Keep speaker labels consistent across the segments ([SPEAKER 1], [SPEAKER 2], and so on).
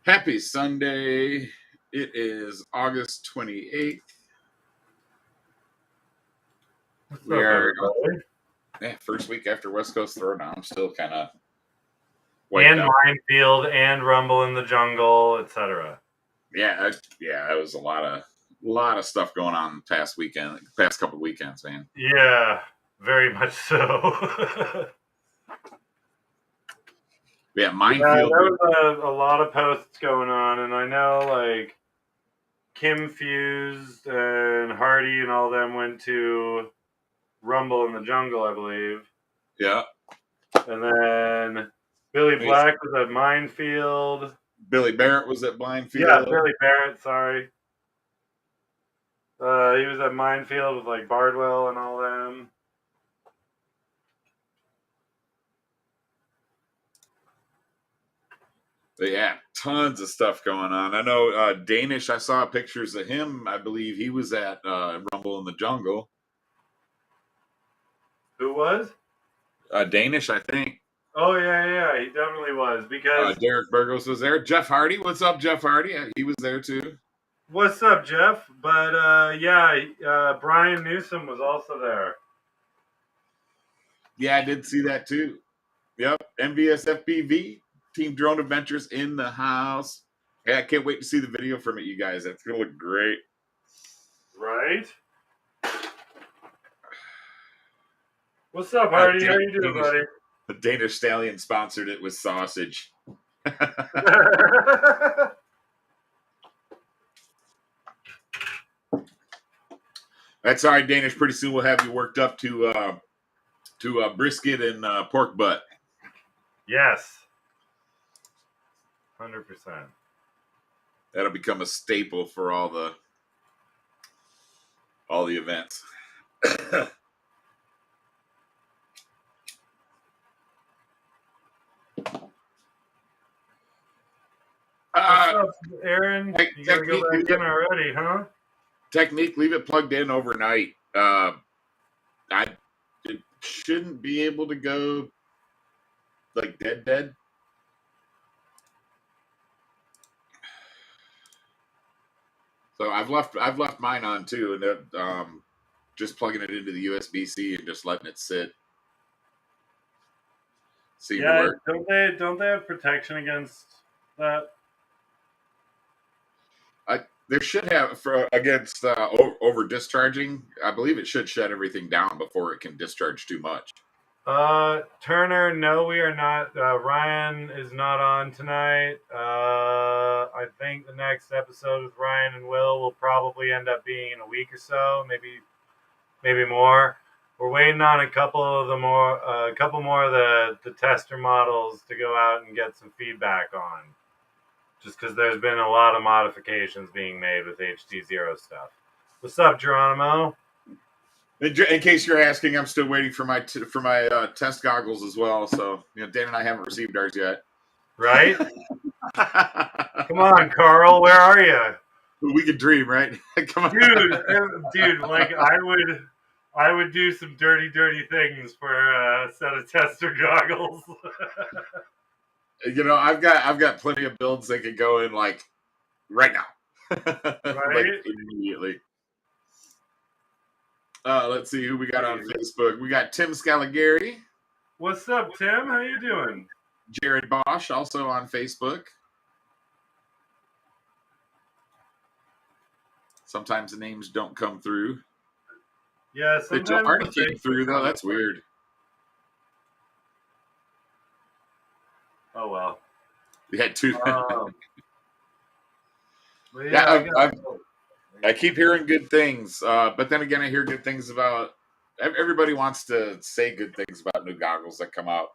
[SPEAKER 1] Happy Sunday. It is August 28th.
[SPEAKER 2] What's
[SPEAKER 1] We
[SPEAKER 2] up,
[SPEAKER 1] are
[SPEAKER 2] everybody?
[SPEAKER 1] first week after West Coast Throwdown. I'm still kind of
[SPEAKER 2] And Minefield, and Rumble in the Jungle, etc.
[SPEAKER 1] Yeah, that was a lot of stuff going on the past couple weekends, man.
[SPEAKER 2] Yeah, very much so.
[SPEAKER 1] Minefield.
[SPEAKER 2] There was a lot of posts going on, and I know like Kim Fused and Hardy and all them went to Rumble in the Jungle, I believe.
[SPEAKER 1] Yeah.
[SPEAKER 2] And then Billy Black was at Minefield.
[SPEAKER 1] Billy Barrett was at Minefield.
[SPEAKER 2] Yeah, Billy Barrett, sorry. He was at Minefield with like Bardwell and all them.
[SPEAKER 1] Yeah, tons of stuff going on. I know Danish, I saw pictures of him. I believe he was at Rumble in the Jungle.
[SPEAKER 2] Who was?
[SPEAKER 1] Danish, I think.
[SPEAKER 2] Oh, yeah, he definitely was. Because
[SPEAKER 1] Derek Burgos was there. Jeff Hardy, what's up, Jeff Hardy? He was there too.
[SPEAKER 2] What's up, Jeff? But Brian Newsom was also there.
[SPEAKER 1] Yeah, I did see that too. Yep, MVS FPV, Team Drone Adventures in the house. Yeah, I can't wait to see the video from it, you guys. That's going to look great.
[SPEAKER 2] Right? What's up, Hardy? How you doing, buddy?
[SPEAKER 1] The Danish Stallion sponsored it with sausage. That's all right, Danish. Pretty soon we'll have you worked up to brisket and pork butt.
[SPEAKER 2] Yes. 100%.
[SPEAKER 1] That'll become a staple for all the events.
[SPEAKER 2] What's up, Aaron? You gotta go back in already, huh?
[SPEAKER 1] Technique, leave it plugged in overnight. It shouldn't be able to go like dead. So I've left mine on too, and just plugging it into the USB-C and just letting it sit.
[SPEAKER 2] Yeah, don't they have protection against that?
[SPEAKER 1] There should have against over discharging. I believe it should shut everything down before it can discharge too much.
[SPEAKER 2] Turner, no, we are not. Ryan is not on tonight. I think the next episode with Ryan and Will probably end up being in a week or so, maybe more. We're waiting on a couple more of the tester models to go out and get some feedback on. Just because there's been a lot of modifications being made with HT0 stuff. What's up, Geronimo?
[SPEAKER 1] In case you're asking, I'm still waiting for my test goggles as well. So Dan and I haven't received ours yet.
[SPEAKER 2] Right? Come on, Carl. Where are you?
[SPEAKER 1] We could dream, right? Come on,
[SPEAKER 2] dude. Like I would do some dirty things for a set of tester goggles.
[SPEAKER 1] I've got plenty of builds that could go in like right now,
[SPEAKER 2] right?
[SPEAKER 1] Like immediately. Let's see who we got on Facebook. We got Tim Scaligari.
[SPEAKER 2] What's up, Tim? How you doing?
[SPEAKER 1] Jared Bosch also on Facebook. Sometimes the names don't come through.
[SPEAKER 2] Yeah, sometimes
[SPEAKER 1] already came through though. That's weird.
[SPEAKER 2] Oh well.
[SPEAKER 1] We had two.
[SPEAKER 2] Yeah,
[SPEAKER 1] I keep hearing good things, but then again, I hear good things about. Everybody wants to say good things about new goggles that come out.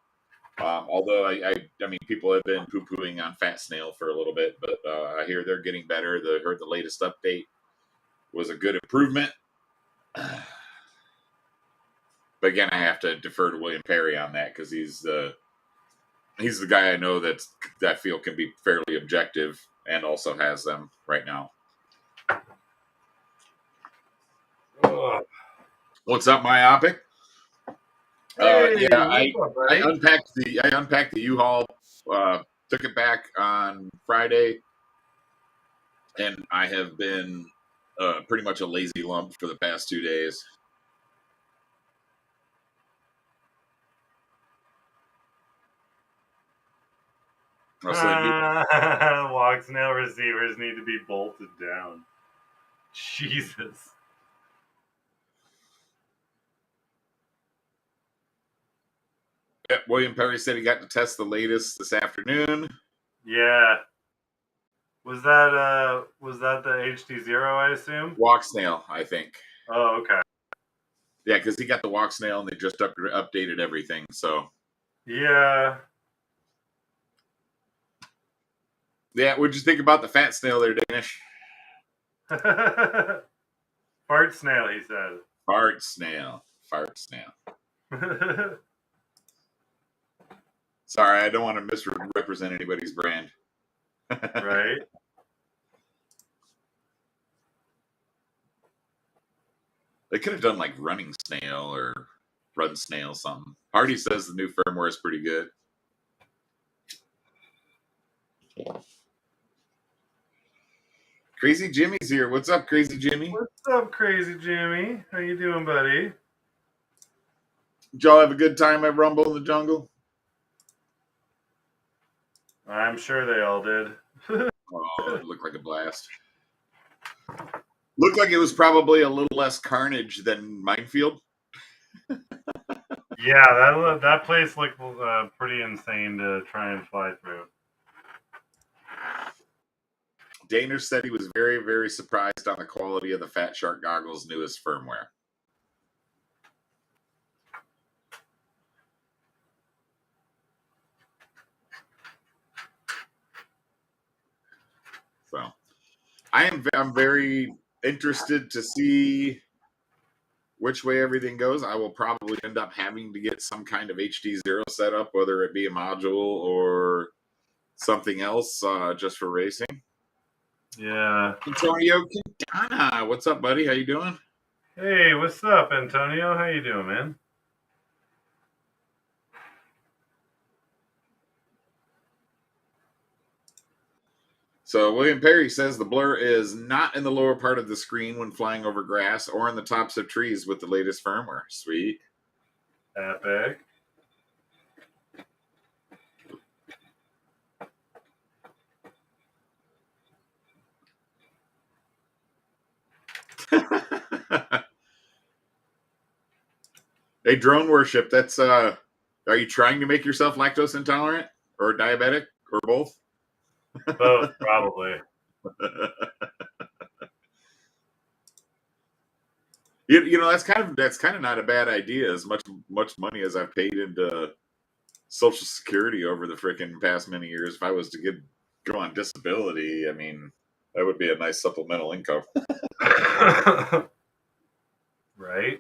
[SPEAKER 1] Although I mean, people have been poo-pooing on Fat Snail for a little bit, but I hear they're getting better. I heard the latest update was a good improvement. But again, I have to defer to William Perry on that because he's the guy I know that I feel can be fairly objective and also has them right now. What's up, Myopic?
[SPEAKER 2] Hey,
[SPEAKER 1] I unpacked the U-Haul Took it back on Friday, and I have been pretty much a lazy lump for the past 2 days.
[SPEAKER 2] Walk snail receivers need to be bolted down. Jesus.
[SPEAKER 1] William Perry said he got to test the latest this afternoon.
[SPEAKER 2] Yeah. Was that the HD0, I assume?
[SPEAKER 1] Walk snail, I think.
[SPEAKER 2] Oh, okay.
[SPEAKER 1] Yeah, because he got the walk snail and they just updated everything. So
[SPEAKER 2] yeah.
[SPEAKER 1] What'd you think about the fat snail there, Danish?
[SPEAKER 2] Fart snail, he said.
[SPEAKER 1] Fart snail. Sorry, I don't want to misrepresent anybody's brand.
[SPEAKER 2] Right.
[SPEAKER 1] They could have done like running snail or run snail something. Hardy says the new firmware is pretty good. Crazy Jimmy's here. What's up, Crazy Jimmy?
[SPEAKER 2] What's up, Crazy Jimmy? How you doing, buddy?
[SPEAKER 1] Did y'all have a good time at Rumble in the Jungle?
[SPEAKER 2] I'm sure they all did.
[SPEAKER 1] Oh, it looked like a blast. Looked like it was probably a little less carnage than Minefield.
[SPEAKER 2] Yeah, that place looked pretty insane to try and fly through.
[SPEAKER 1] Danish said he was very, very surprised on the quality of the Fat Shark goggles' newest firmware. So, I'm very interested to see which way everything goes. I will probably end up having to get some kind of HD0 setup, whether it be a module or something else, just for racing.
[SPEAKER 2] Yeah.
[SPEAKER 1] Antonio Quintana, what's up, buddy? How you doing?
[SPEAKER 2] Hey, what's up, Antonio? How you doing, man?
[SPEAKER 1] So William Perry says the blur is not in the lower part of the screen when flying over grass or in the tops of trees with the latest firmware. Sweet.
[SPEAKER 2] Epic.
[SPEAKER 1] Hey, drone worship, that's are you trying to make yourself lactose intolerant or diabetic or both?
[SPEAKER 2] Both, probably.
[SPEAKER 1] You know, that's kind of not a bad idea. As much money as I've paid into Social Security over the freaking past many years, if I was to go on disability, I mean, that would be a nice supplemental income.
[SPEAKER 2] Right.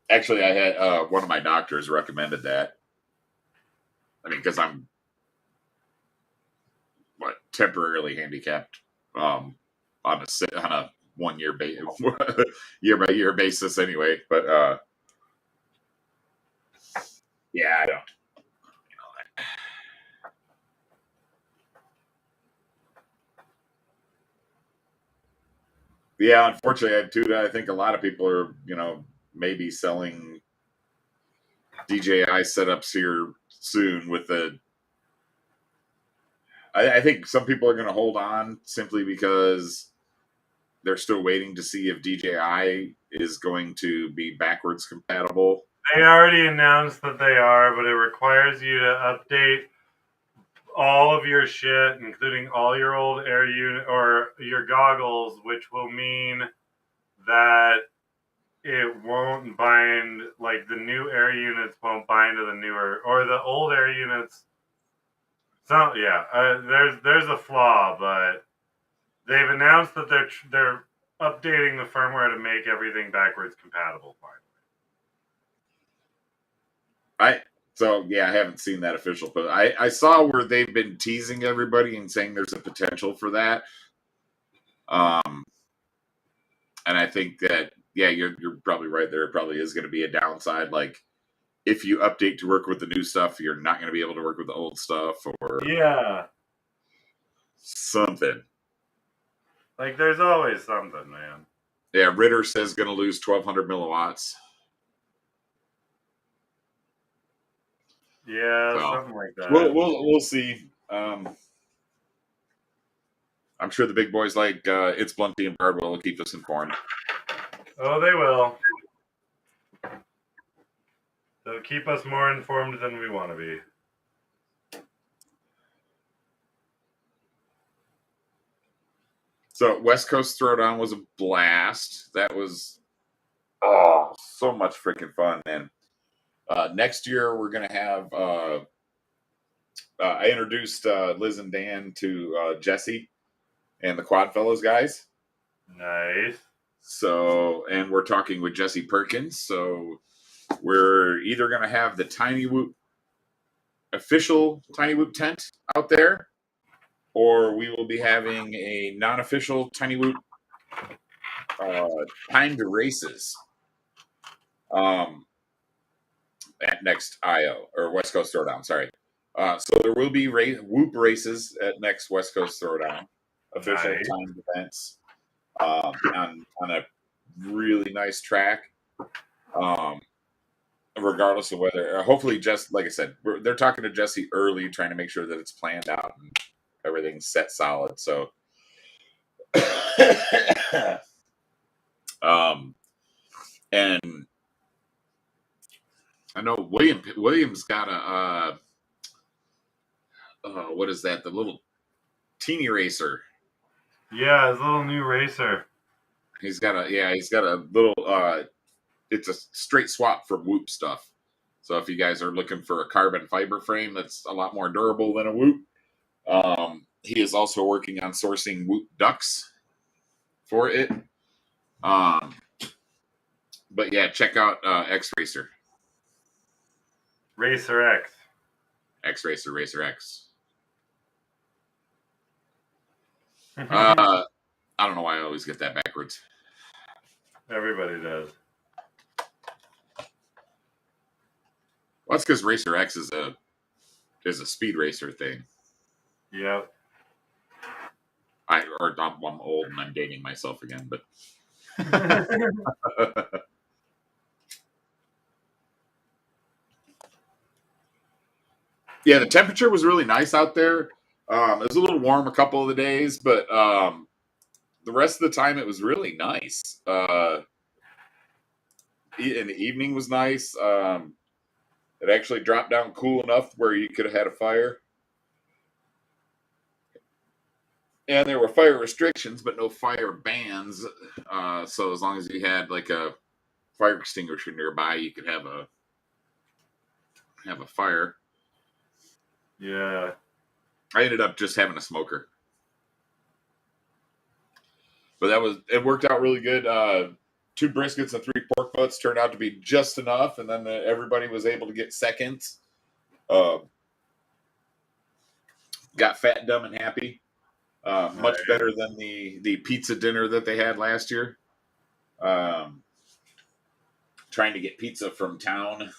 [SPEAKER 1] Actually, I had one of my doctors recommended that. I mean, because I'm temporarily handicapped on a 1 year year by year basis anyway. But yeah, I don't. Yeah, unfortunately, I think a lot of people are, maybe selling DJI setups here soon with the. I think some people are going to hold on simply because they're still waiting to see if DJI is going to be backwards compatible.
[SPEAKER 2] They already announced that they are, but it requires you to update all of your shit, including all your old air unit or your goggles, which will mean that it won't bind, like the new air units won't bind to the newer, or the old air units. So yeah, there's a flaw, but they've announced that they're updating the firmware to make everything backwards compatible.
[SPEAKER 1] I haven't seen that official post. I saw where they've been teasing everybody and saying there's a potential for that. And I think that you're probably right. There probably is going to be a downside. Like if you update to work with the new stuff, you're not going to be able to work with the old stuff or something.
[SPEAKER 2] Like, there's always something, man.
[SPEAKER 1] Yeah, Ritter says going to lose 1,200 milliwatts.
[SPEAKER 2] Yeah, so, something like that.
[SPEAKER 1] We'll see. I'm sure the big boys like It's Blunty and Bardwell will keep us informed.
[SPEAKER 2] Oh, they will. They'll keep us more informed than we want to be.
[SPEAKER 1] So West Coast Throwdown was a blast. That was so much freaking fun. And next year we're going to have. I introduced Liz and Dan to Jesse and the Quad Fellows guys.
[SPEAKER 2] Nice.
[SPEAKER 1] So, and we're talking with Jesse Perkins. So we're either going to have the Tiny Whoop official Tiny Whoop tent out there, or we will be having a non-official Tiny Whoop timed races at next IO, or West Coast Throwdown, sorry. So there will be Whoop races at next West Coast Throwdown, official timed events on a really nice track. Regardless of whether, hopefully, just like I said, they're talking to Jesse early, trying to make sure that it's planned out and everything's set solid. So, and I know William's got a what is that? The little teeny racer.
[SPEAKER 2] Yeah, his little new racer.
[SPEAKER 1] He's got a little. It's a straight swap from Whoop stuff. So if you guys are looking for a carbon fiber frame that's a lot more durable than a Whoop, he is also working on sourcing Whoop ducks for it. But yeah, check out X Racer.
[SPEAKER 2] Racer X.
[SPEAKER 1] X Racer, Racer X. I don't know why I always get that backwards.
[SPEAKER 2] Everybody does.
[SPEAKER 1] Well, that's because Racer X is a speed racer thing.
[SPEAKER 2] Yep.
[SPEAKER 1] I'm old and I'm dating myself again, but yeah, the temperature was really nice out there. It was a little warm a couple of the days, but the rest of the time it was really nice. And the evening was nice. It actually dropped down cool enough where you could have had a fire. And there were fire restrictions, but no fire bans. So as long as you had like a fire extinguisher nearby, you could have a fire.
[SPEAKER 2] Yeah.
[SPEAKER 1] I ended up just having a smoker. But it worked out really good. 2 briskets and 3 pork butts turned out to be just enough, and then everybody was able to get seconds. Got fat, dumb, and happy. Much better than the pizza dinner that they had last year. Trying to get pizza from town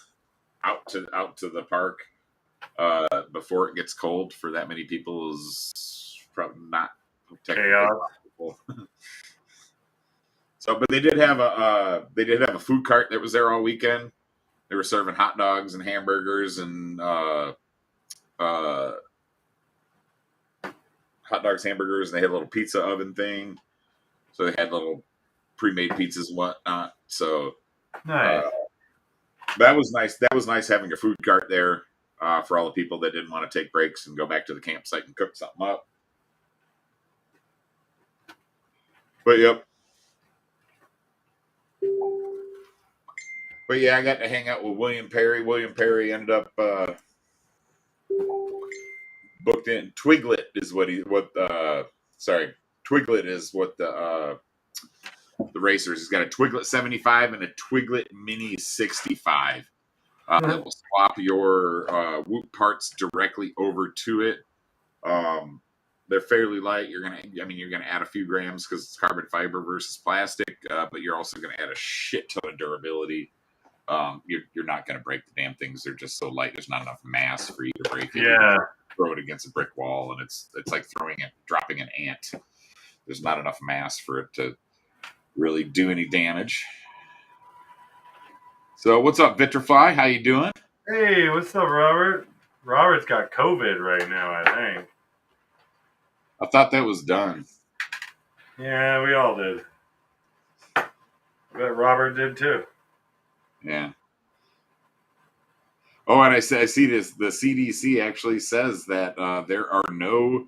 [SPEAKER 1] out to the park before it gets cold for that many people is probably not technically possible. So, but they did have a food cart that was there all weekend. They were serving hot dogs and hamburgers and hot dogs, hamburgers, and they had a little pizza oven thing. So they had little pre-made pizzas and whatnot. So
[SPEAKER 2] nice.
[SPEAKER 1] That was nice. That was nice having a food cart there for all the people that didn't want to take breaks and go back to the campsite and cook something up. But yep. But yeah, I got to hang out with William Perry. William Perry ended up booked in. Twiglet is Twiglet is what the racers. He's got a Twiglet 75 and a Twiglet Mini 65 that will swap your Whoop parts directly over to it. They're fairly light. You're gonna add a few grams because it's carbon fiber versus plastic, but you're also gonna add a shit ton of durability. you're not going to break the damn things. They're just so light. There's not enough mass for you to break it.
[SPEAKER 2] Yeah.
[SPEAKER 1] Throw it against a brick wall, and it's like dropping an ant. There's not enough mass for it to really do any damage. So what's up, Vitrify? How you doing?
[SPEAKER 2] Hey, what's up, Robert? Robert's got COVID right now, I think.
[SPEAKER 1] I thought that was done.
[SPEAKER 2] Yeah, we all did. I bet Robert did too.
[SPEAKER 1] Yeah. Oh, and I see this. The CDC actually says that there are no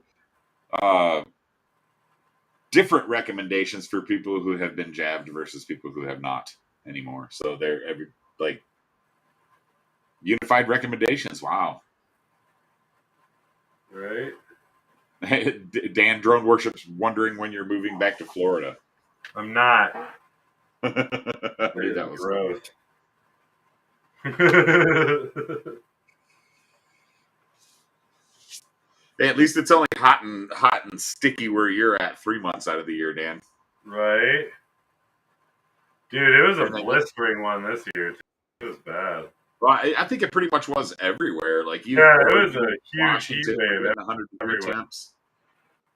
[SPEAKER 1] different recommendations for people who have been jabbed versus people who have not anymore. So they're unified recommendations. Wow.
[SPEAKER 2] Right?
[SPEAKER 1] Dan Drone Worship's wondering when you're moving back to Florida.
[SPEAKER 2] I'm not.
[SPEAKER 1] I knew that was
[SPEAKER 2] gross.
[SPEAKER 1] At least it's only hot and sticky where you're at 3 months out of the year, Dan.
[SPEAKER 2] Right? Dude, it was a blistering one this year. It was bad.
[SPEAKER 1] Well, I think it pretty much was everywhere. Like
[SPEAKER 2] it was a huge heat wave.
[SPEAKER 1] 100-degree temps.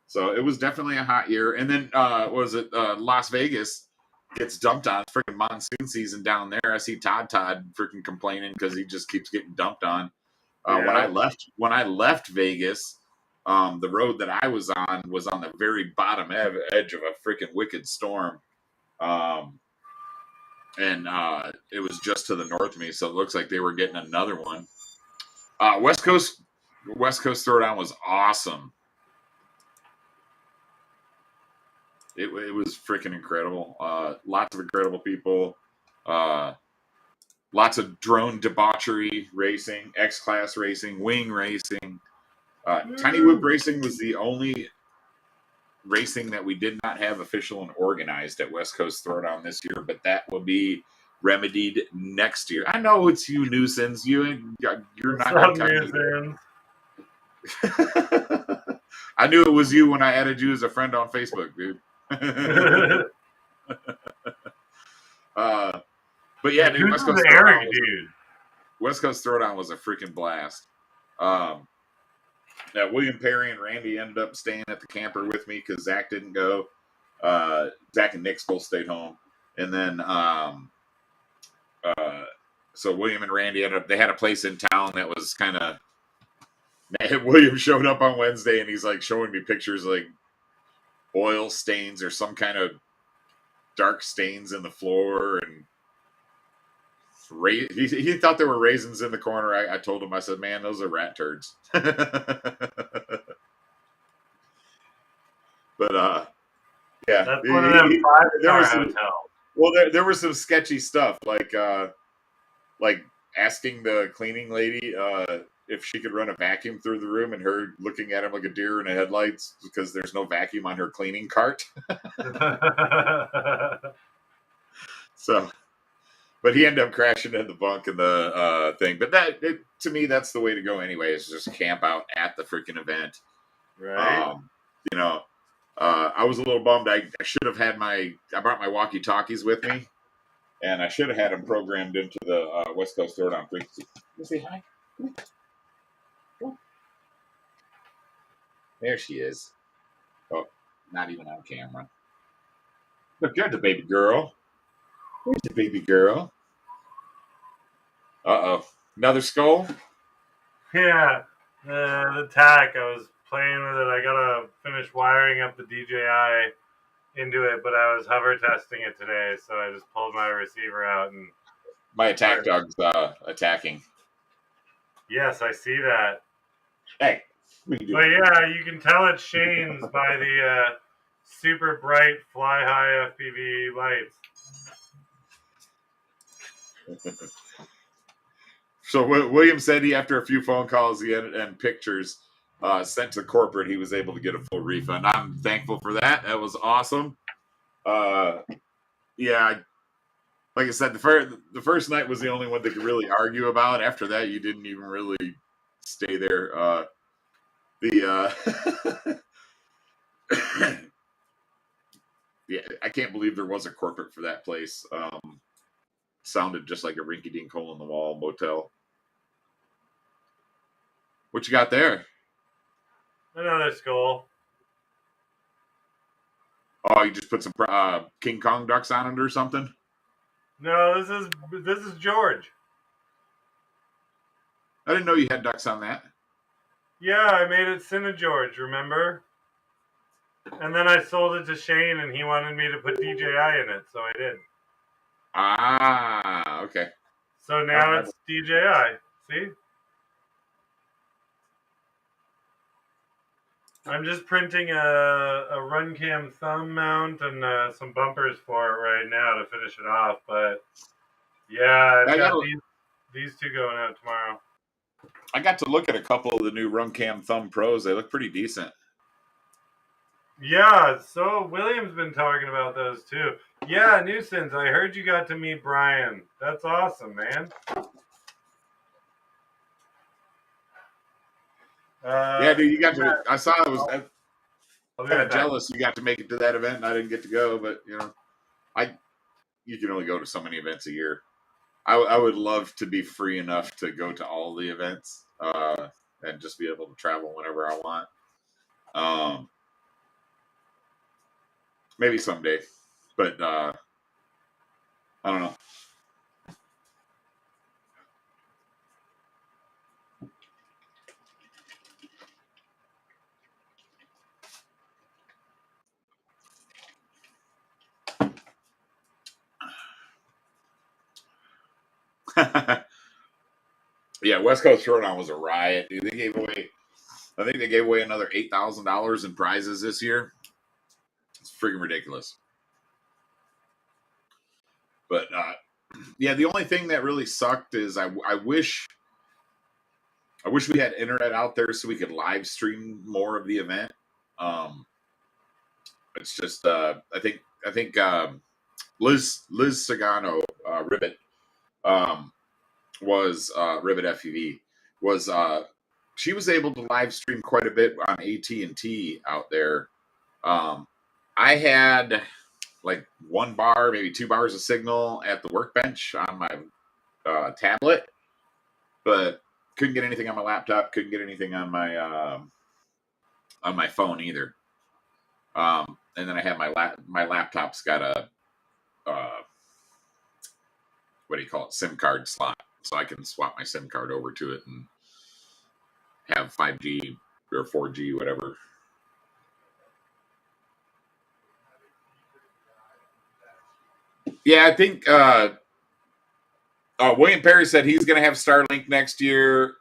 [SPEAKER 1] So it was definitely a hot year. And then Las Vegas gets dumped on. It's freaking monsoon season down there. I see Todd freaking complaining because he just keeps getting dumped on. When I left Vegas, the road that I was on the very bottom edge of a freaking wicked storm. And it was just to the north of me, so it looks like they were getting another one. West Coast Throwdown was awesome. It was freaking incredible. Lots of incredible people. Lots of drone debauchery racing, X-Class racing, wing racing. Tiny Whoop Racing was the only racing that we did not have official and organized at West Coast Throwdown this year, but that will be remedied next year. I know it's you, nuisance. You're not
[SPEAKER 2] nuisance.
[SPEAKER 1] I knew it was you when I added you as a friend on Facebook, dude. But yeah, dude, West Coast Throwdown was a freaking blast. William Perry and Randy ended up staying at the camper with me because Zach didn't go. Zach and Nick both stayed home. And then, so William and Randy they had a place in town that was kind of, William showed up on Wednesday and he's like showing me pictures like oil stains or some kind of dark stains in the floor. And he thought there were raisins in the corner. I told him, I said, man, those are rat turds. But yeah,
[SPEAKER 2] that's one of them 5-star hotels.
[SPEAKER 1] Well, there was some sketchy stuff like asking the cleaning lady if she could run a vacuum through the room, and her looking at him like a deer in the headlights because there's no vacuum on her cleaning cart. So, but he ended up crashing in the bunk in the thing. But to me, that's the way to go anyway, is just camp out at the freaking event.
[SPEAKER 2] Right.
[SPEAKER 1] I was a little bummed. I should have had I brought my walkie-talkies with me, and I should have had them programmed into the West Coast Throwdown frequency. You say hi? There she is. Oh, not even on camera. Look, there's the baby girl. Where's the baby girl? Uh-oh. Another skull?
[SPEAKER 2] Yeah. The tack, I was playing with it. I gotta finish wiring up the DJI into it, but I was hover testing it today, so I just pulled my receiver out and
[SPEAKER 1] my attack dog's attacking.
[SPEAKER 2] Yes, I see that.
[SPEAKER 1] Hey.
[SPEAKER 2] But yeah, you can tell it's Shane's by the super bright fly high FPV lights.
[SPEAKER 1] So William said after a few phone calls and pictures sent to corporate, he was able to get a full refund. I'm thankful for that. That was awesome. Yeah, like I said, the first night was the only one that could really argue about. After that, you didn't even really stay there. Yeah, I can't believe there was a corporate for that place. sounded just like a rinky-dink hole-in-the-wall motel. What you got there?
[SPEAKER 2] Another skull.
[SPEAKER 1] Oh, you just put some King Kong ducks on it or something?
[SPEAKER 2] No, this is George.
[SPEAKER 1] I didn't know you had ducks on that.
[SPEAKER 2] Yeah, I made it Cine George, remember? And then I sold it to Shane, and he wanted me to put DJI in it, so I did.
[SPEAKER 1] Ah, okay.
[SPEAKER 2] So now it's DJI. See? I'm just printing a RunCam thumb mount and some bumpers for it right now to finish it off. But yeah, I've got these two going out tomorrow.
[SPEAKER 1] I got to look at a couple of the new RunCam Thumb Pros. They look pretty decent.
[SPEAKER 2] Yeah, so William's been talking about those too. Yeah, Nuisance, I heard you got to meet Brian. That's awesome, man.
[SPEAKER 1] Yeah, dude, you got to. I saw it was.
[SPEAKER 2] I'm
[SPEAKER 1] kind of jealous you got to make it to that event and I didn't get to go, but you know, you can only go to so many events a year. I would love to be free enough to go to all the events and just be able to travel whenever I want. Maybe someday, but I don't know. Yeah, West Coast Throwdown was a riot, dude. I think they gave away another $8,000 in prizes this year. It's freaking ridiculous. But yeah, the only thing that really sucked is I wish we had internet out there so we could live stream more of the event. It's just I think Liz Sagano Ribbit was Ribbit FPV was she was able to live stream quite a bit on AT&T out there. I had like 1 bar, maybe 2 bars of signal at the workbench on my tablet, but couldn't get anything on my laptop. Couldn't get anything on my phone either. And then I had my laptop's got a what do you call it, SIM card slot, so I can swap my SIM card over to it and have 5G or 4G, whatever. Yeah, I think William Perry said he's going to have Starlink next year.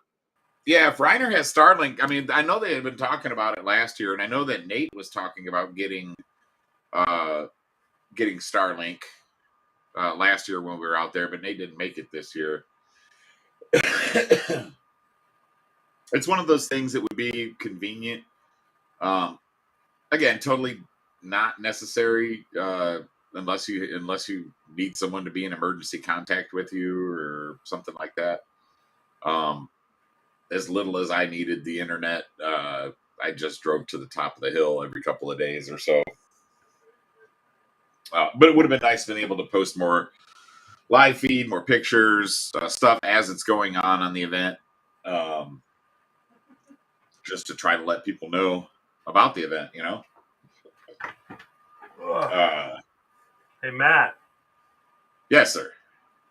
[SPEAKER 1] Yeah, if Reiner has Starlink, I mean, I know they had been talking about it last year, and I know that Nate was talking about getting Starlink last year when we were out there, but Nate didn't make it this year. It's one of those things that would be convenient. Again, totally not necessary unless you need someone to be in emergency contact with you or something like that. As little as I needed the internet, I just drove to the top of the hill every couple of days or so. But it would have been nice being able to post more live feed, more pictures, stuff as it's going on the event, just to try to let people know about the event, you know?
[SPEAKER 2] Hey, Matt.
[SPEAKER 1] Yes, sir.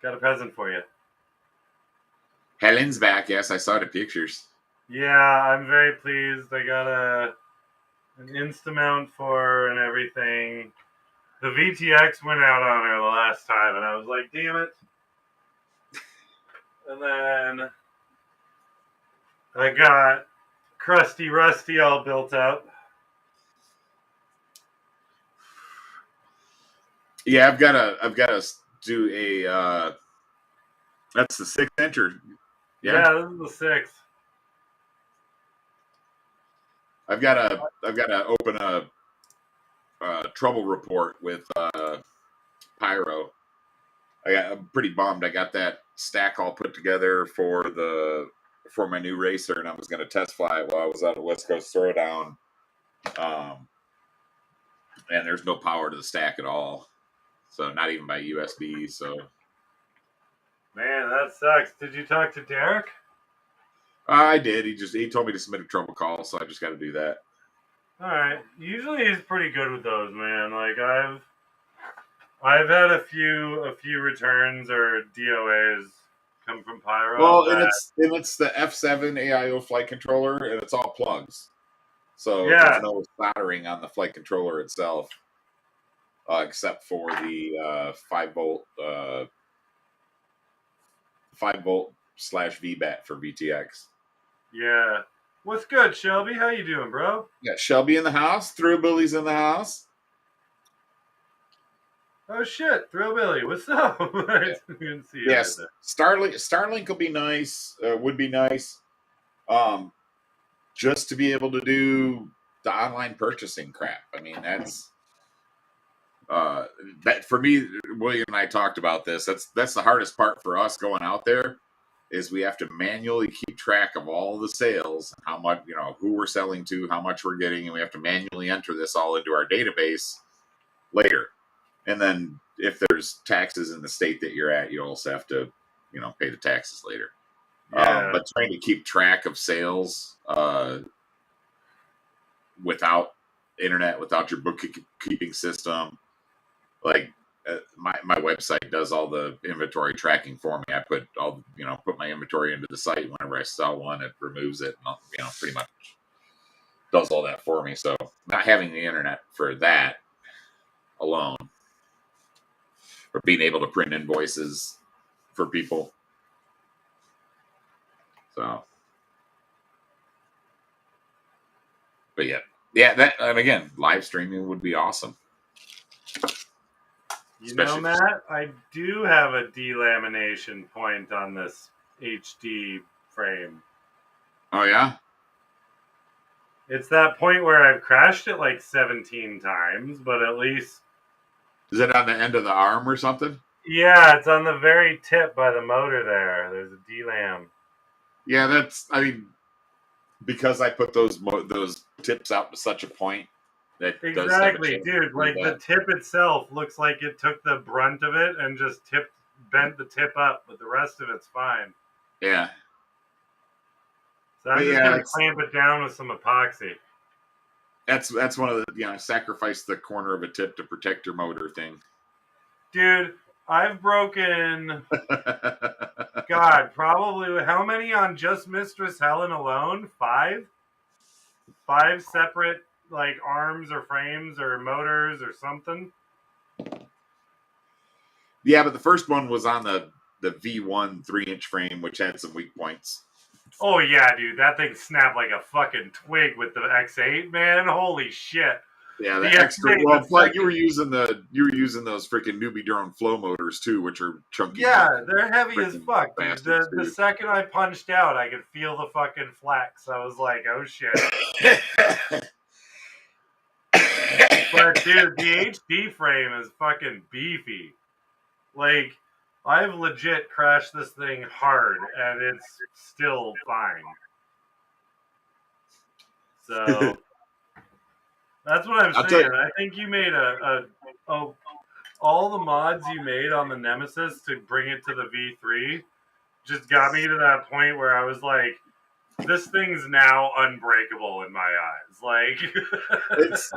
[SPEAKER 2] Got a present for you.
[SPEAKER 1] Helen's back. Yes, I saw the pictures.
[SPEAKER 2] Yeah, I'm very pleased. I got an Instamount for her and everything. The VTX went out on her the last time, and I was like, damn it. And then I got Crusty Rusty all built up.
[SPEAKER 1] Yeah, I've got to do a. That's the 6-inch.
[SPEAKER 2] Yeah, this is the 6.
[SPEAKER 1] I've got to open a trouble report with Pyro. I'm pretty bummed. I got that stack all put together for my new racer, and I was going to test fly it while I was out at West Coast Throwdown. And there's no power to the stack at all, so not even by USB. So
[SPEAKER 2] Man, that sucks. Did you talk to Derek?
[SPEAKER 1] I did. He told me to submit a trouble call, so I just got to do that.
[SPEAKER 2] All right. Usually he's pretty good with those, man. Like I've had a few returns or DOAs come from Pyro
[SPEAKER 1] Well,
[SPEAKER 2] that
[SPEAKER 1] and it's the F7 AIO flight controller, and it's all plugs, so there's
[SPEAKER 2] yeah,
[SPEAKER 1] no soldering on the flight controller itself, except for the 5 volt 5 volt slash VBAT for VTX.
[SPEAKER 2] yeah. What's good, Shelby? How you doing, bro?
[SPEAKER 1] Yeah, Shelby in the house. Throwbilly's in the house.
[SPEAKER 2] Oh shit, Thrillbilly, what's up? I
[SPEAKER 1] Yeah.
[SPEAKER 2] didn't see you right
[SPEAKER 1] Yes,
[SPEAKER 2] there.
[SPEAKER 1] Starlink will be nice. Would be nice. Um, just to be able to do the online purchasing crap. I mean, uh, that for me. William and I talked about this. That's the hardest part for us going out there is we have to manually keep track of all the sales, how much who we're selling to, how much we're getting, and we have to manually enter this all into our database later. And then if there's taxes in the state that you're at, you also have to pay the taxes later.
[SPEAKER 2] Yeah,
[SPEAKER 1] But trying to keep track of sales without internet, without your bookkeeping system, like my website does all the inventory tracking for me. I put my inventory into the site. Whenever I sell one, it removes it, and pretty much does all that for me. So not having the internet for that alone, or being able to print invoices for people. So, but yeah, that and again, live streaming would be awesome.
[SPEAKER 2] you know,
[SPEAKER 1] Especially,
[SPEAKER 2] Matt, I do have a delamination point on this HD frame.
[SPEAKER 1] oh yeah,
[SPEAKER 2] It's that point where I've crashed it like 17 times, but at least
[SPEAKER 1] is it on the end of the arm or something?
[SPEAKER 2] yeah, it's on the very tip by the motor there. There's a delam.
[SPEAKER 1] Yeah, I mean, because I put those tips out to such a point that does have a
[SPEAKER 2] Exactly,
[SPEAKER 1] chance to
[SPEAKER 2] dude.
[SPEAKER 1] do
[SPEAKER 2] Like the
[SPEAKER 1] that.
[SPEAKER 2] tip itself looks like it took the brunt of it and just bent the tip up, but the rest of it's fine.
[SPEAKER 1] Yeah,
[SPEAKER 2] So I'm
[SPEAKER 1] but
[SPEAKER 2] just
[SPEAKER 1] yeah,
[SPEAKER 2] gonna clamp it down with some epoxy.
[SPEAKER 1] that's one of the sacrifice the corner of a tip to protect your motor thing.
[SPEAKER 2] Dude, I've broken God, probably how many on just Mistress Helen alone? Five? Five separate like arms or frames or motors or something.
[SPEAKER 1] Yeah, but the first one was on the V1 3-inch frame, which had some weak points.
[SPEAKER 2] Oh yeah, dude, that thing snapped like a fucking twig with the X8, man. Holy shit.
[SPEAKER 1] Yeah,
[SPEAKER 2] The
[SPEAKER 1] the extra.
[SPEAKER 2] X8,
[SPEAKER 1] Well,
[SPEAKER 2] the
[SPEAKER 1] but you
[SPEAKER 2] second.
[SPEAKER 1] were using those freaking newbie drone flow motors too, which are chunky,
[SPEAKER 2] Yeah, they're heavy as
[SPEAKER 1] freaking
[SPEAKER 2] fuck, dude.
[SPEAKER 1] bastards
[SPEAKER 2] The
[SPEAKER 1] too.
[SPEAKER 2] second I punched out, I could feel the fucking flex. I was like, oh shit. But dude, the HD frame is fucking beefy. Like, I've legit crashed this thing hard, and it's still fine. So that's what I'm
[SPEAKER 1] I'll tell you.
[SPEAKER 2] saying. I think you made all the mods you made on the Nemesis to bring it to the V3 just got me to that point where I was like, this thing's now unbreakable in my eyes. Like,
[SPEAKER 1] It's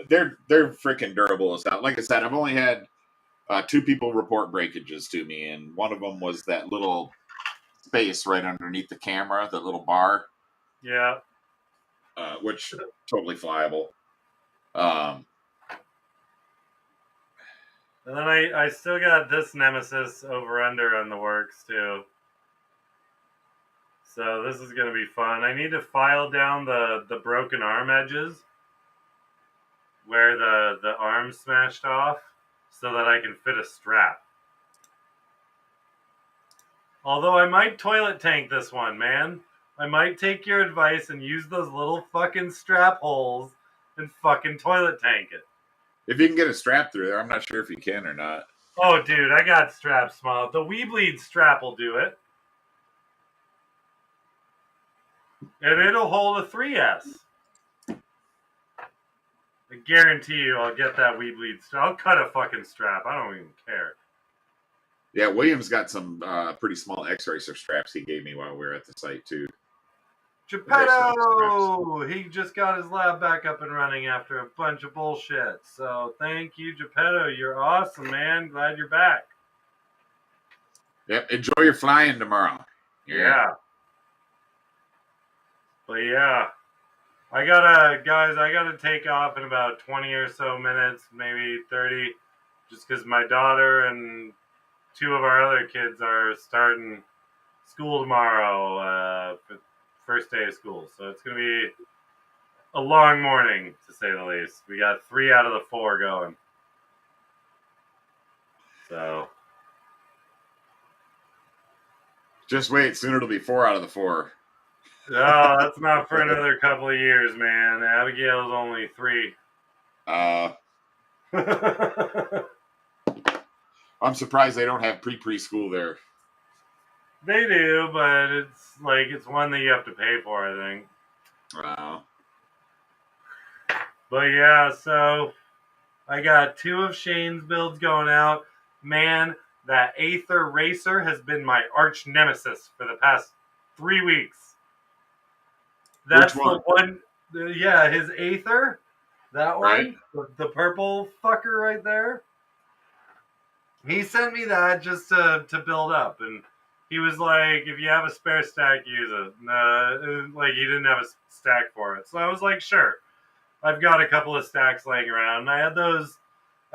[SPEAKER 1] they're freaking durable as hell. Like I said, I've only had two people report breakages to me, and one of them was that little space right underneath the camera, the little bar,
[SPEAKER 2] yeah.
[SPEAKER 1] which totally flyable. Um,
[SPEAKER 2] And then I still got this Nemesis over under on the works too. So this is gonna be fun. I need to file down the broken arm edges where the arm smashed off so that I can fit a strap. Although I might toilet tank this one, man. I might take your advice and use those little fucking strap holes and fucking toilet tank it.
[SPEAKER 1] if you can get a strap through there, I'm not sure if you can or not.
[SPEAKER 2] Oh, dude, I got straps, small. The Weebleed strap will do it. And it'll hold a 3S. I guarantee you I'll get that Weebleed strap. I'll cut a fucking strap. I don't even care.
[SPEAKER 1] Yeah, William's got some pretty small X-Racer straps he gave me while we were at the site too.
[SPEAKER 2] Geppetto! He just got his lab back up and running after a bunch of bullshit. So thank you, Geppetto. You're awesome, man. Glad you're back.
[SPEAKER 1] Yep. Enjoy your flying tomorrow.
[SPEAKER 2] Yeah. But yeah. I gotta take off in about 20 or so minutes, maybe 30, just because my daughter and two of our other kids are starting school tomorrow, first day of school. So it's going to be a long morning, to say the least. We got 3 out of the 4 going. So.
[SPEAKER 1] Just wait. Soon it'll be 4 out of the 4.
[SPEAKER 2] No, that's not for another couple of years, man. Abigail's only 3.
[SPEAKER 1] I'm surprised they don't have preschool there.
[SPEAKER 2] They do, but it's one that you have to pay for, I think.
[SPEAKER 1] Wow.
[SPEAKER 2] But yeah, so I got 2 of Shane's builds going out. Man, that Aether Racer has been my arch nemesis for the past 3 weeks. That's
[SPEAKER 1] Which one?
[SPEAKER 2] the one. Yeah, his Aether. That
[SPEAKER 1] right?
[SPEAKER 2] one. The purple fucker right there. He sent me that just to build up. And he was like, if you have a spare stack, use it. Like, he didn't have a stack for it. So I was like, sure. I've got a couple of stacks laying around. And I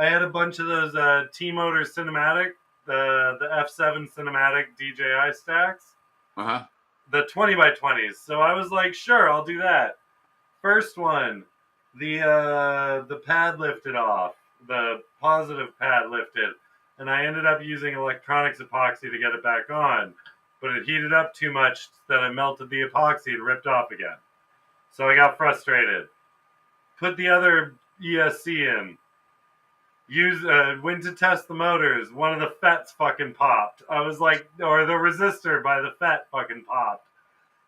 [SPEAKER 2] had a bunch of those T-Motor Cinematic, the F7 Cinematic DJI stacks.
[SPEAKER 1] Uh-huh.
[SPEAKER 2] The 20x20s. So I was like, sure, I'll do that. First one, the pad lifted off. The positive pad lifted. And I ended up using electronics epoxy to get it back on. But it heated up too much that it melted the epoxy and ripped off again. So I got frustrated. Put the other ESC in. Went to test the motors. One of the FETs fucking popped. I was like, or the resistor by the FET fucking popped.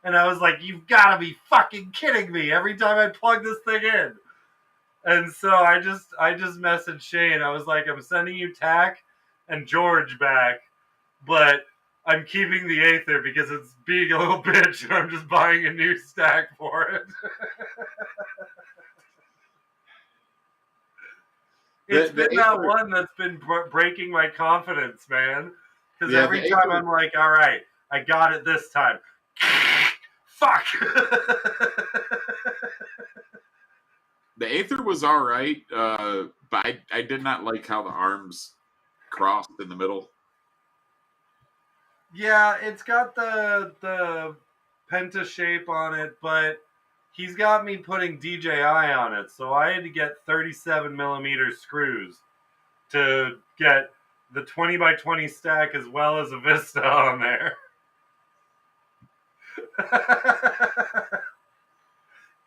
[SPEAKER 2] And I was like, you've got to be fucking kidding me every time I plug this thing in. And so I just messaged Shane. I was like, I'm sending you Tack and George back, but I'm keeping the Aether because it's being a little bitch and I'm just buying a new stack for it. It's been that one that's been breaking my confidence, man. Because every time I'm like, all right, I got it this time. Fuck!
[SPEAKER 1] The Aether was all right, but I did not like how the arms crossed in the middle.
[SPEAKER 2] Yeah, it's got the penta shape on it, but he's got me putting DJI on it, so I had to get 37 millimeter screws to get the 20x20 stack as well as a Vista on there.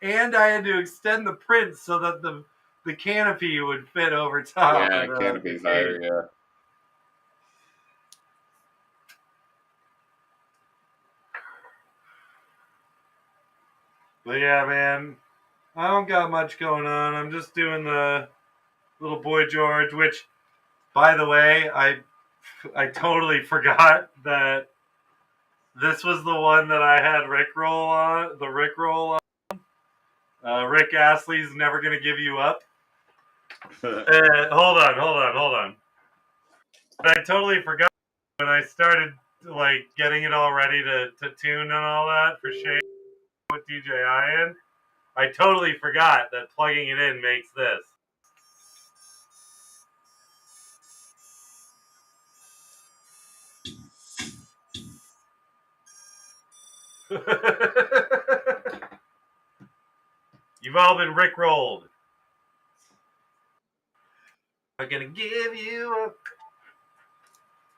[SPEAKER 2] And I had to extend the print so that the canopy would fit over top.
[SPEAKER 1] Yeah, canopy's higher, yeah.
[SPEAKER 2] But yeah, man, I don't got much going on. I'm just doing the little boy George, which, by the way, I totally forgot that this was the one that I had Rickroll on. The Rickroll on. Rick Astley's Never Gonna Give You Up. Hold on. But I totally forgot when I started like getting it all ready to tune and all that for Shane with DJI in. I totally forgot that plugging it in makes this. You've all been Rickrolled. I'm gonna give you up.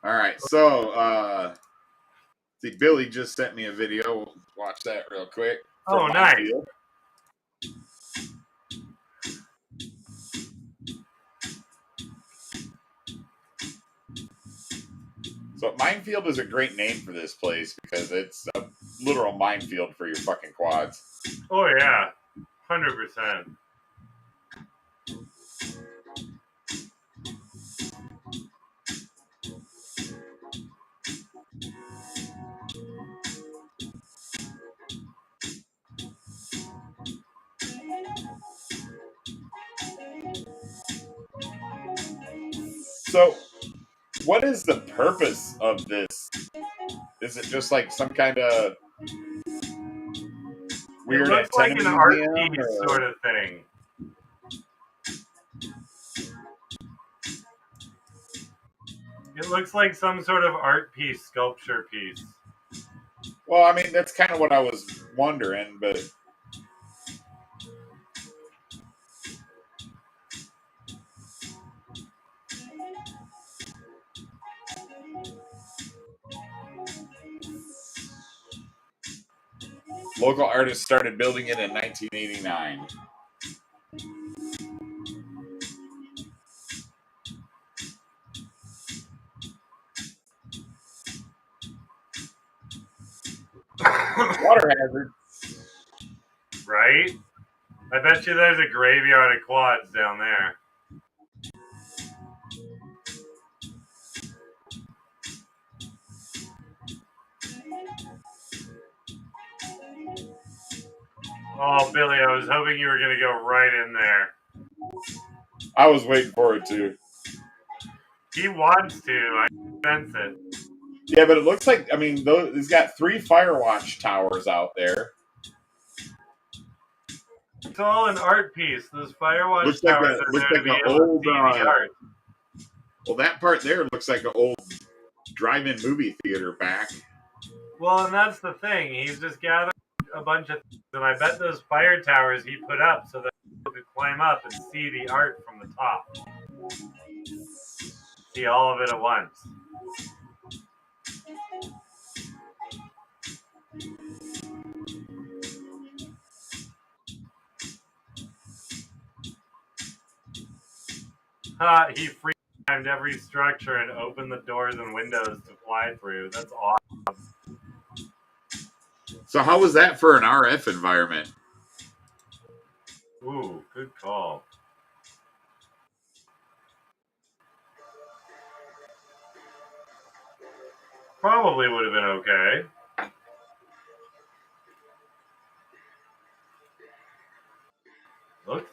[SPEAKER 1] All right, so see, Billy just sent me a video. Watch that real quick.
[SPEAKER 2] Oh, nice.
[SPEAKER 1] Field. So Minefield is a great name for this place because it's a literal minefield for your fucking quads.
[SPEAKER 2] Oh yeah, 100%.
[SPEAKER 1] So, what is the purpose of this? Is it just like some kind of
[SPEAKER 2] It
[SPEAKER 1] weird
[SPEAKER 2] looks like
[SPEAKER 1] antenna
[SPEAKER 2] an art
[SPEAKER 1] museum?
[SPEAKER 2] piece sort of thing. It looks like some sort of art piece, sculpture piece.
[SPEAKER 1] Well, I mean, that's kind of what I was wondering, but local artists started building it in 1989. Water hazard.
[SPEAKER 2] Right? I bet you there's a graveyard of quads down there. Oh, Billy, I was hoping you were going to go right in there.
[SPEAKER 1] I was waiting for it too.
[SPEAKER 2] He wants to. I sense it.
[SPEAKER 1] Yeah, but it looks like, I mean, he's got 3 Firewatch towers out there.
[SPEAKER 2] It's all an art piece. Those Firewatch
[SPEAKER 1] Looks like
[SPEAKER 2] towers are there to be
[SPEAKER 1] an
[SPEAKER 2] able to
[SPEAKER 1] old.
[SPEAKER 2] see the art.
[SPEAKER 1] Well, that part there looks like an old drive-in movie theater back.
[SPEAKER 2] Well, and that's the thing. He's just gathered a bunch of things, and I bet those fire towers he put up so that people could climb up and see the art from the top. See all of it at once. He free climbed every structure and opened the doors and windows to fly through. That's awesome.
[SPEAKER 1] So how was that for an RF environment?
[SPEAKER 2] Ooh, good call. Probably would have been okay. Looks.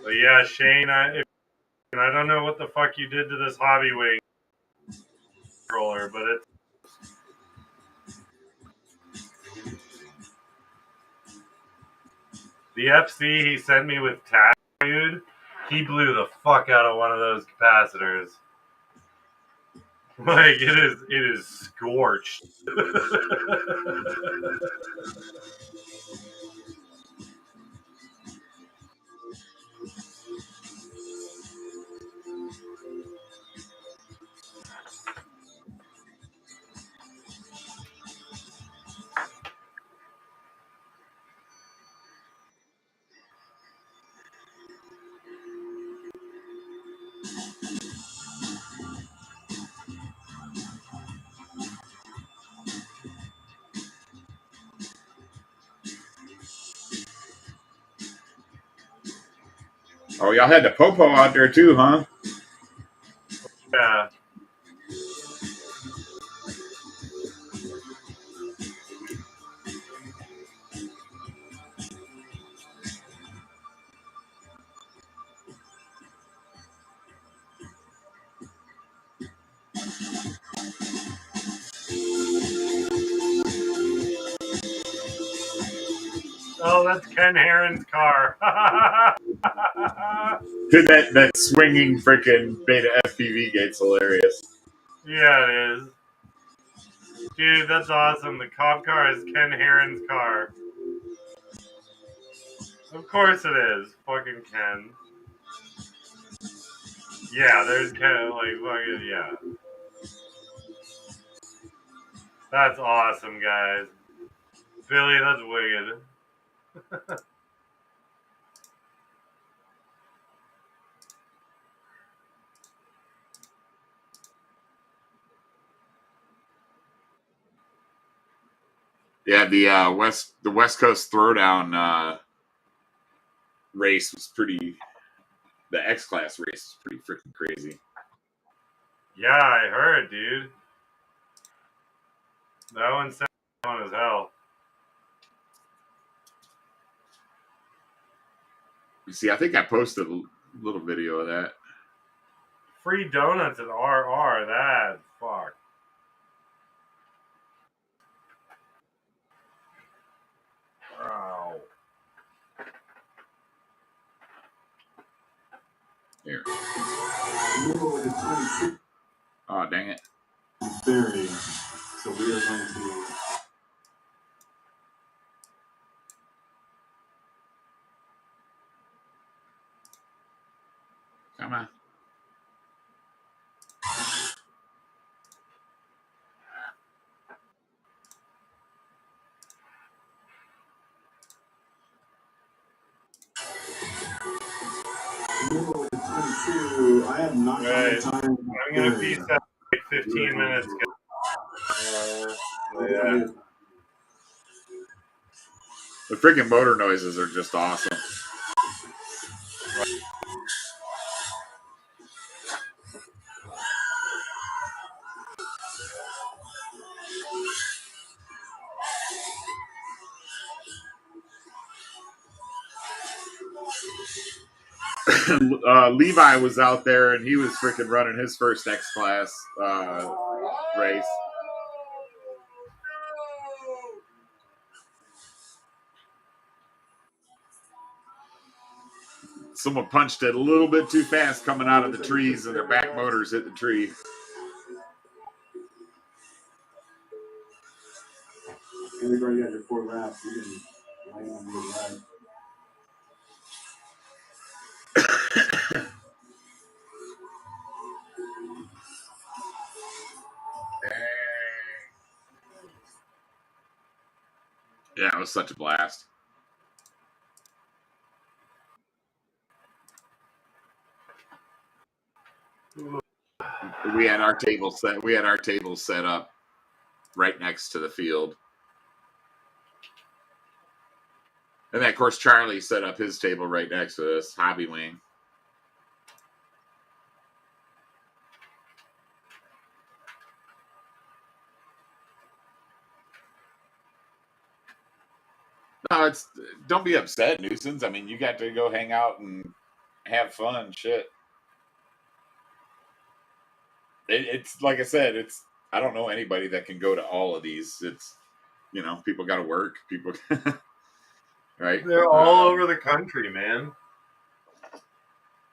[SPEAKER 2] But yeah, Shane, I don't know what the fuck you did to this hobby wing controller, but it's the FC he sent me with tag, dude. He blew the fuck out of one of those capacitors. Like it is scorched.
[SPEAKER 1] Oh, y'all had the popo out there too, huh?
[SPEAKER 2] Yeah. Oh, that's Ken Heron's car.
[SPEAKER 1] Dude, that swinging freaking beta FPV gate's hilarious.
[SPEAKER 2] Yeah, it is. Dude, that's awesome. The cop car is Ken Heron's car. Of course it is. Fucking Ken. Yeah, there's Ken. Like, fucking, yeah. That's awesome, guys. Billy, that's wicked.
[SPEAKER 1] Yeah, the West Coast Throwdown race was pretty. The X Class race was pretty freaking crazy.
[SPEAKER 2] Yeah, I heard, dude. That one sounds fun as hell.
[SPEAKER 1] You see, I think I posted a little video of that.
[SPEAKER 2] Free donuts at RR. That fuck. Wow.
[SPEAKER 1] Here. Oh, dang it.
[SPEAKER 3] Very. So we are going to.
[SPEAKER 1] Come on.
[SPEAKER 3] I have not
[SPEAKER 2] Right.
[SPEAKER 3] time.
[SPEAKER 2] I'm gonna be set like 15 minutes. Yeah.
[SPEAKER 1] The freaking motor noises are just awesome. Levi was out there and he was freaking running his first X Class race. Someone punched it a little bit too fast coming out of the trees and their back motors hit the tree.
[SPEAKER 3] And we've already got your 4 laps. You can lay on your right.
[SPEAKER 1] Yeah, it was such a blast. We had our table set. We had our table set up right next to the field, and then of course Charlie set up his table right next to us, Hobby Wing. No, it's don't be upset, nuisance. I mean, you got to go hang out and have fun, shit. It's like I said, it's I don't know anybody that can go to all of these. It's people got to work, people, right?
[SPEAKER 2] They're all over the country, man.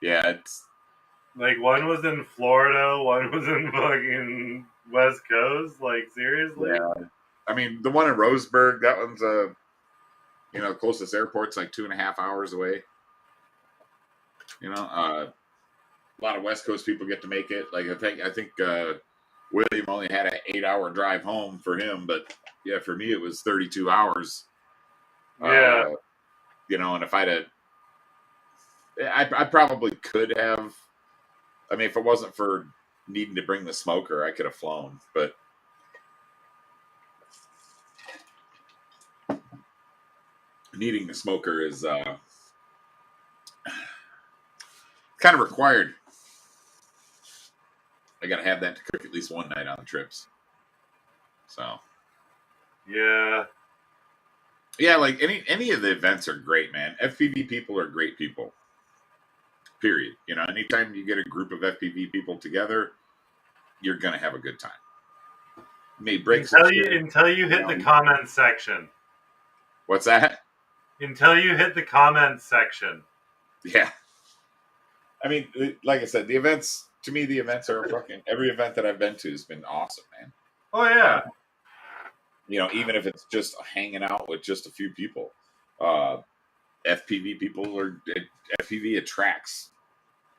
[SPEAKER 1] Yeah, it's
[SPEAKER 2] like one was in Florida, one was in fucking West Coast. Like seriously?
[SPEAKER 1] Yeah. I mean, the one in Roseburg, that one's closest airport's like 2.5 hours away. A lot of West Coast people get to make it. Like I think William only had an 8-hour drive home for him, but yeah, for me it was 32 hours.
[SPEAKER 2] Yeah.
[SPEAKER 1] And if I probably could have. I mean, if it wasn't for needing to bring the smoker, I could have flown. But needing the smoker is kind of required. I got to have that to cook at least one night on the trips. So. Yeah, like any of the events are great, man. FPV people are great people. Period. Anytime you get a group of FPV people together, you're gonna have a good time. May break
[SPEAKER 2] until you hit the comment section.
[SPEAKER 1] What's that?
[SPEAKER 2] Until you hit the comment section.
[SPEAKER 1] Yeah. I mean, like I said, the events are fucking every event that I've been to has been awesome, man.
[SPEAKER 2] Oh yeah.
[SPEAKER 1] Even if it's just hanging out with just a few people. FPV FPV attracts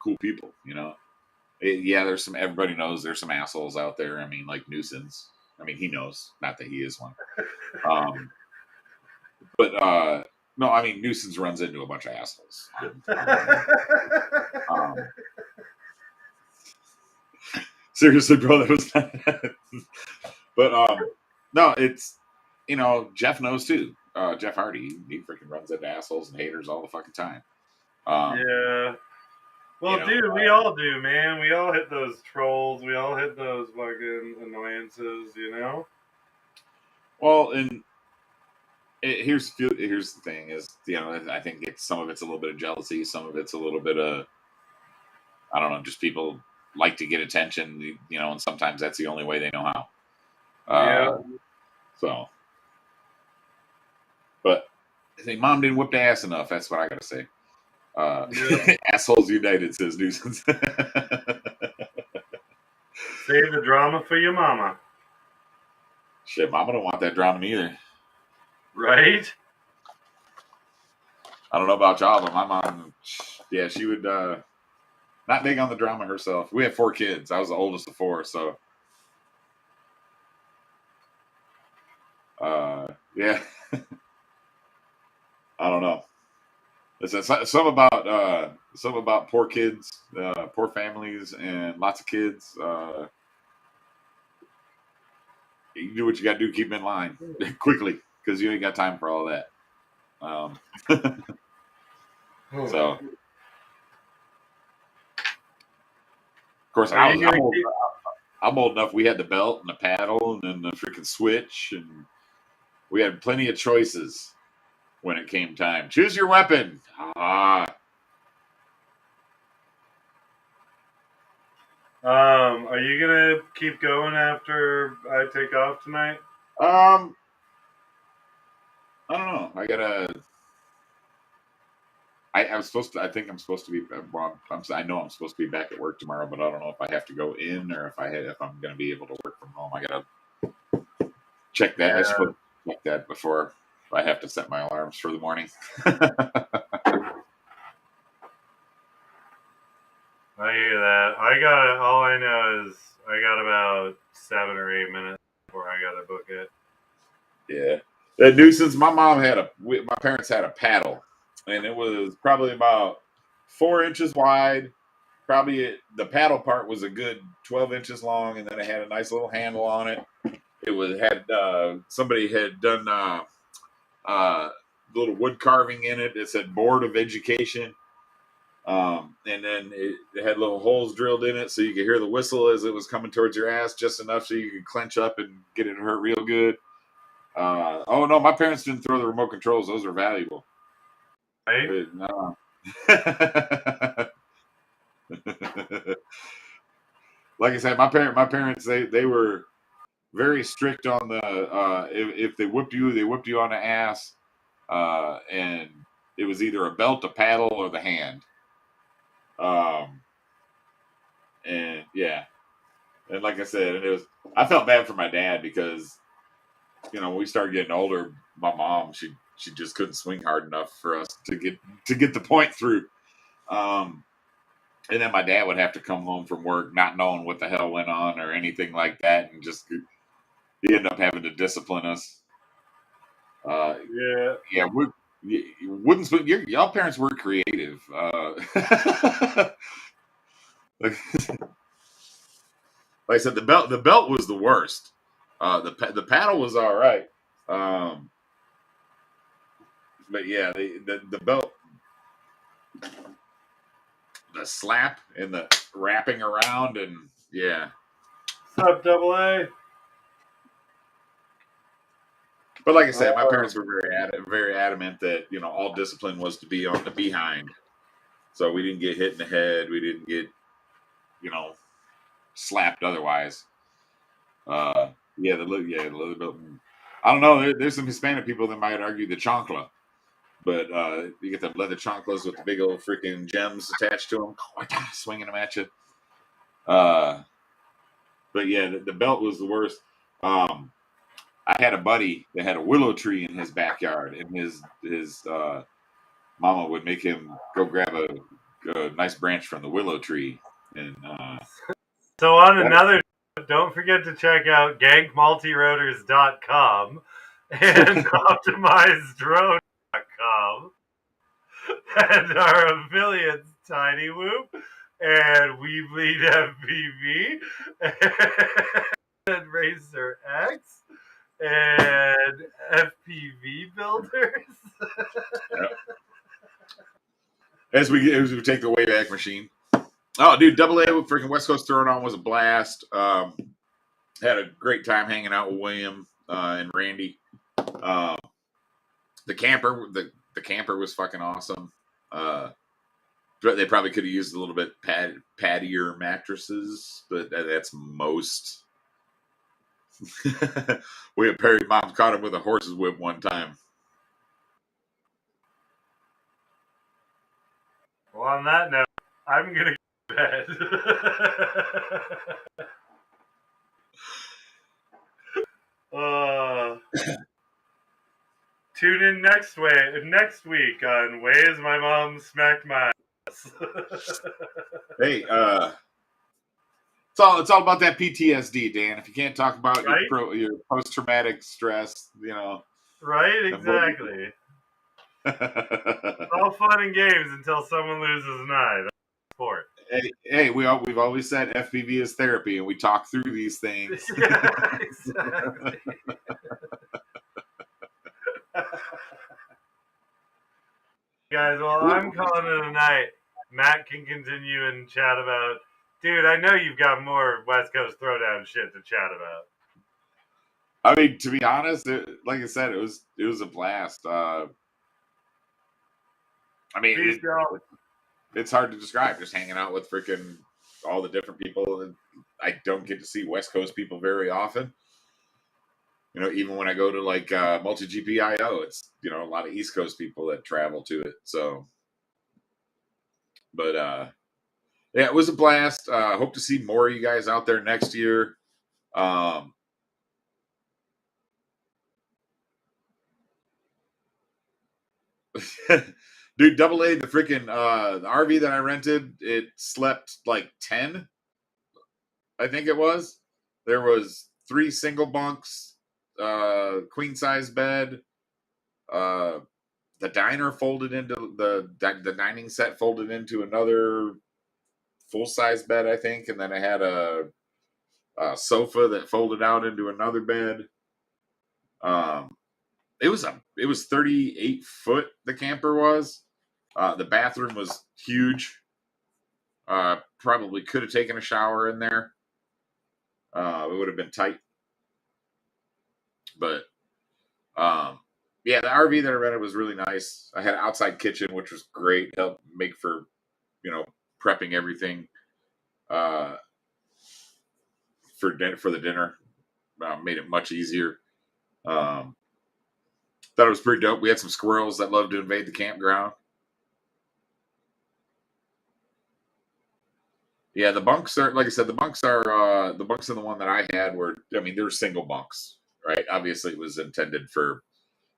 [SPEAKER 1] cool people, there's everybody knows there's some assholes out there. I mean, like Nuisance. I mean, he knows, not that he is one. But no, I mean, Nuisance runs into a bunch of assholes. Seriously, bro, that was not. But no, it's Jeff knows too. Jeff Hardy, he freaking runs into assholes and haters all the fucking time.
[SPEAKER 2] Yeah. Well, dude, we all do, man. We all hit those trolls. We all hit those fucking annoyances, you know?
[SPEAKER 1] Well, and here's the thing is, I think some of it's a little bit of jealousy, some of it's a little bit of, I don't know, just people like to get attention, and sometimes that's the only way they know how.
[SPEAKER 2] Yeah.
[SPEAKER 1] So, but I think Mom didn't whip the ass enough. That's what I gotta say. Assholes United, says Nuisance.
[SPEAKER 2] Save the drama for your mama.
[SPEAKER 1] Shit, Mama don't want that drama either.
[SPEAKER 2] Right?
[SPEAKER 1] I don't know about y'all, but my mom, yeah, she would not big on the drama herself. We have 4 kids. I was the oldest of 4, so yeah. I don't know. It's some about poor kids, poor families, and lots of kids. You can do what you got to do to keep them in line quickly, because you ain't got time for all that. So, of course, I'm old enough. We had the belt and the paddle and then the freaking switch, and we had plenty of choices when it came time. Choose your weapon.
[SPEAKER 2] Are you gonna keep going after I take off tonight?
[SPEAKER 1] I don't know. I'm supposed to. I think I'm supposed to be. Well, I know I'm supposed to be back at work tomorrow, but I don't know if I have to go in or if I'm going to be able to work from home. I gotta check that. I should check that before I have to set my alarms for the morning.
[SPEAKER 2] I hear that. All I know is I got about 7 or 8 minutes before I gotta book it.
[SPEAKER 1] Yeah, that Nuisance. My parents had a paddle, and it was probably about 4 inches wide. Probably the paddle part was a good 12 inches long, and then it had a nice little handle on it. Somebody had done little wood carving in it. It said Board of Education. And then it had little holes drilled in it so you could hear the whistle as it was coming towards your ass, just enough so you could clench up and get it to hurt real good. Oh no, my parents didn't throw the remote controls. Those are valuable.
[SPEAKER 2] Right?
[SPEAKER 1] No. Like I said, my parents they were very strict on the if they whipped you, they whipped you on the ass, and it was either a belt, a paddle, or the hand. And yeah, and like I said, I felt bad for my dad because when we started getting older, my mom she just couldn't swing hard enough for us to get the point through. And then my dad would have to come home from work not knowing what the hell went on or anything like that, and just he ended up having to discipline us. Yeah, wouldn't swing. Y'all parents were creative. Like I said, the belt was the worst. The paddle was all right. But yeah, the belt, the slap and the wrapping around, and yeah.
[SPEAKER 2] What's up, Double A?
[SPEAKER 1] But like I said, my parents were very adamant that all discipline was to be on the behind, so we didn't get hit in the head, we didn't get slapped otherwise. The leather belt. I don't know. There's some Hispanic people that might argue the chancla. But you get the leather chanclas with the big old freaking gems attached to them, swinging them at you. But yeah, the belt was the worst. I had a buddy that had a willow tree in his backyard, and his mama would make him go grab a nice branch from the willow tree. And
[SPEAKER 2] so on another note, don't forget to check out gankmultirotors.com and optimizedrone.com and our affiliates Tiny Whoop and We Bleed FPV and Racer X and FPV Builders.
[SPEAKER 1] Yep. as we take the Wayback Machine. Oh, dude, Double A with freaking West Coast Throwdown was a blast. Had a great time hanging out with William and Randy. The camper was fucking awesome. They probably could have used a little bit pattier mattresses, but that's most. William Perry mom caught him with a horse's whip one time.
[SPEAKER 2] Well, on that note, I'm gonna go to bed. Tune in next week on Ways My Mom Smacked My Ass.
[SPEAKER 1] Hey, it's all about that PTSD, Dan. If you can't talk about your post-traumatic stress,
[SPEAKER 2] Right, exactly. It's all fun and games until someone loses an eye. That's sport.
[SPEAKER 1] Hey, we've always said FPV is therapy, and we talk through these things.
[SPEAKER 2] Yeah, exactly. Guys, well, I'm calling it a night. Matt can continue and chat about. Dude, I know you've got more West Coast Throwdown shit to chat about.
[SPEAKER 1] I mean, to be honest, like I said, it was a blast. I mean, it's hard to describe. Just hanging out with freaking all the different people. I don't get to see West Coast people very often. Even when I go to like MultiGPIO, it's a lot of East Coast people that travel to it. So, but yeah, it was a blast. Hope to see more of you guys out there next year. Dude, Double A, the freaking the RV that I rented, it slept like 10. I think it was. There was 3 single bunks, queen size bed. The diner folded into the dining set folded into another full size bed, I think, and then I had a sofa that folded out into another bed. It was 38 foot. The camper was. The bathroom was huge. Probably could have taken a shower in there. It would have been tight. But yeah, the RV that I rented was really nice. I had an outside kitchen, which was great. Helped make for, prepping everything for the dinner. Made it much easier. Thought it was pretty dope. We had some squirrels that loved to invade the campground. Yeah, the bunks are, like I said, the bunks in the one that I had were, they were single bunks, right? Obviously, it was intended for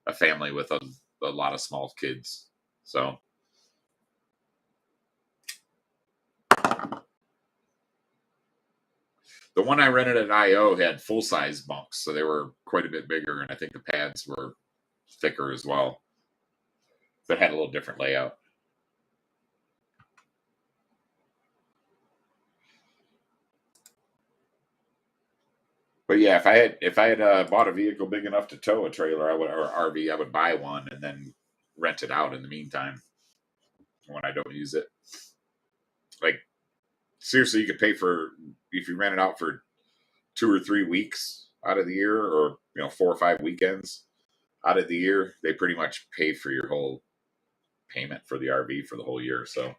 [SPEAKER 1] a family with a lot of small kids. So, the one I rented at IO had full size bunks, so they were quite a bit bigger, and I think the pads were thicker as well. But had a little different layout. But yeah, if I had bought a vehicle big enough to tow a trailer, or RV, I would buy one and then rent it out in the meantime when I don't use it. Like, seriously, you could pay for, if you rent it out for 2 or 3 weeks out of the year, or 4 or 5 weekends out of the year, they pretty much pay for your whole payment for the RV for the whole year. So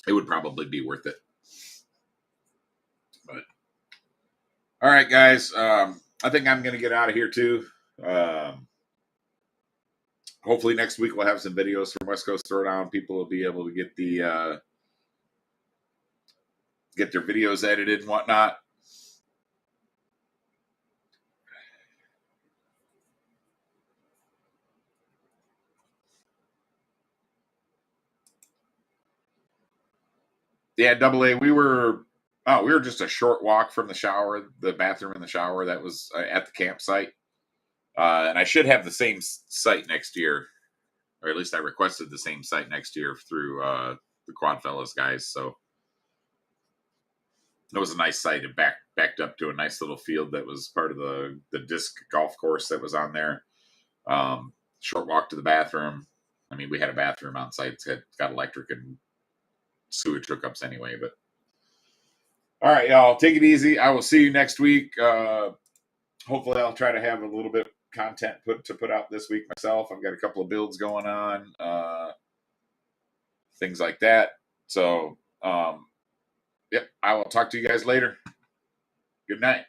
[SPEAKER 1] it would probably be worth it. But all right, guys, I think I'm going to get out of here too. Hopefully next week we'll have some videos from West Coast Throwdown. People will be able to get their videos edited and whatnot. Yeah, Double A, we were just a short walk from the bathroom and the shower that was at the campsite. And I should have the same site next year, or at least I requested the same site next year through the Quad Fellas guys. So it was a nice site. It backed up to a nice little field that was part of the disc golf course that was on there. short walk to the bathroom. I mean, we had a bathroom on site. It's got electric and sewage hookups anyway. But all right, y'all, take it easy. I will see you next week. Hopefully, I'll try to have a little bit of content to put out this week myself. I've got a couple of builds going on, things like that. So, yep, I will talk to you guys later. Good night.